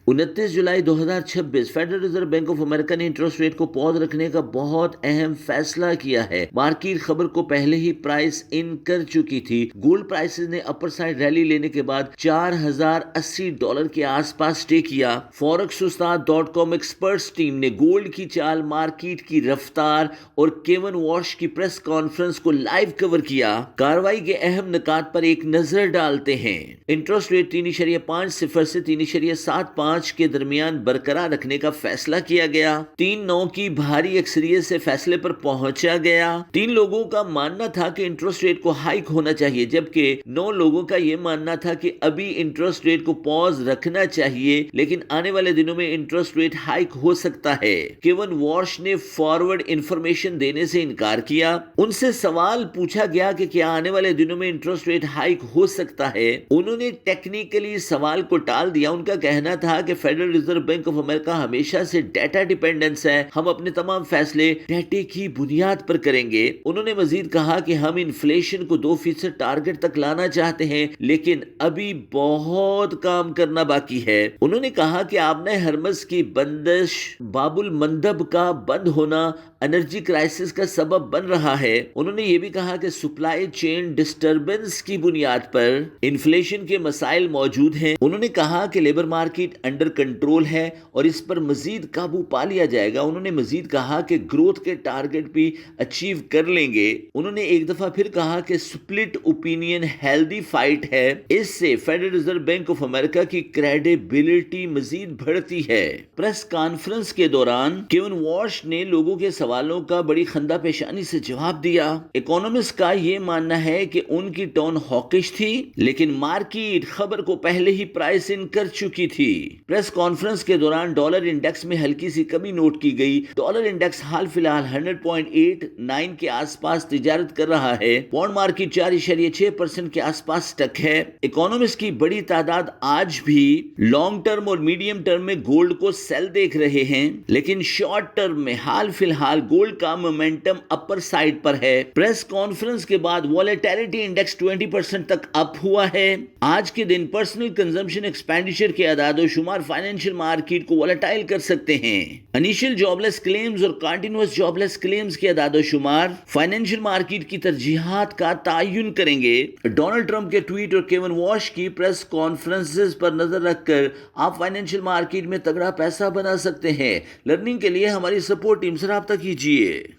29 July 2026 federal reserve bank of America ने interest rate को pause रखने का बहुत अहम फैसला किया है। मार्केट खबर को पहले ही प्राइस इन कर चुकी थी। गोल्ड प्राइसेस ने अपर साइड रैली लेने के बाद $4080 के आसपास स्टे किया। forex एक्सपर्ट्स टीम ने गोल्ड की चाल, मार्केट की रफ्तार और केवन वॉश की प्रेस कॉन्फ्रेंस को लाइव कवर किया। कार्रवाई के अहम निकात पर एक नजर डालते हैं। इंटरेस्ट रेट 3.50 से 3.75 के दरमियान बरकरार रखने का फैसला किया गया। 3-9 की भारी अक्सरियत से फैसले पर पहुंचा गया। 3 लोगों का मानना था कि इंटरेस्ट रेट को हाइक होना चाहिए, जबकि 9 लोगों का यह मानना था कि अभी इंटरेस्ट रेट को पॉज रखना चाहिए, लेकिन आने वाले दिनों में इंटरेस्ट रेट हाइक हो सकता है। केवन वॉश ने फॉरवर्ड इंफॉर्मेशन देने से इनकार किया। उनसे सवाल पूछा गया कि क्या आने वाले दिनों में इंटरेस्ट रेट हाइक हो सकता है। उन्होंने टेक्निकली सवाल को टाल दिया। उनका कहना था कि federal reserve bank of America हमेशा से डेटा डिपेंडेंस है, हम अपने तमाम फैसले डेटे की बुनियाद पर करेंगे। उन्होंने मजीद कहा कि हम इन्फ्लेशन को 2% टारगेट तक लाना चाहते हैं, लेकिन अभी बहुत काम करना बाकी है। उन्होंने कहा कि आबने हरमज की बंदिश, बाबुल मंदब का बंद होना एनर्जी क्राइसिस का सबब बन रहा है। उन्होंने ये भी कहा कि सप्लाई चेन डिस्टर्बेंस की बुनियाद पर इन्फ्लेशन के मसाइल मौजूद हैं। उन्होंने कहा कि लेबर मार्केट अंडर कंट्रोल है और इस पर मजीद काबू पा लिया जाएगा। उन्होंने मजीद कहा कि ग्रोथ के टारगेट भी अचीव कर लेंगे। उन्होंने एक दफा फिर कहा कि स्प्लिट ओपिनियन हेल्दी फाइट है, इससे federal reserve bank of America की क्रेडिबिलिटी मजीद बढ़ती है। प्रेस कॉन्फ्रेंस के दौरान केवन वॉश ने लोगों के सवालों का बड़ी खंदा पेशानी से जवाब दिया। इकोनॉमिस्ट का यह मानना है कि उनकी टोन हॉकिश थी, लेकिन मार्केट खबर को पहले ही प्राइस इन कर चुकी थी। प्रेस कॉन्फ्रेंस के दौरान डॉलर इंडेक्स में हल्की सी कमी नोट की गई। डॉलर इंडेक्स हाल फिलहाल 100.89 के आसपास तिजारत कर रहा है। बॉन्ड मार्केट 4.6% के आसपास स्टक है। इकोनॉमिस्ट की बड़ी तादाद आज भी लॉन्ग टर्म और मीडियम टर्म में गोल्ड को सेल देख रहे हैं, लेकिन शॉर्ट टर्म में हाल फिलहाल गोल्ड का मोमेंटम अपर साइड पर है। प्रेस कॉन्फ्रेंस के बाद वॉलेटिलिटी इंडेक्स 20% तक अप हुआ है। आज के दिन पर्सनल कंजम्पशन एक्सपेंडिचर के अदादो शुमार फाइनेंशियल मार्केट को वॉलेटाइल कर सकते हैं। इनिशियल जॉबलेस क्लेम्स और कंटिन्यूअस जॉबलेस क्लेम्स के अदादो शुमार फाइनेंशियल मार्केट की तरजीहात का तयन करेंगे। डोनाल्ड ट्रंप के ट्वीट और केवन वॉश की प्रेस कॉन्फ्रेंसेस पर नजर रखकर आप फाइनेंशियल मार्केट में तगड़ा पैसा बना सकते हैं। लर्निंग के लिए हमारी सपोर्ट टीम से राब्ता कीजिए।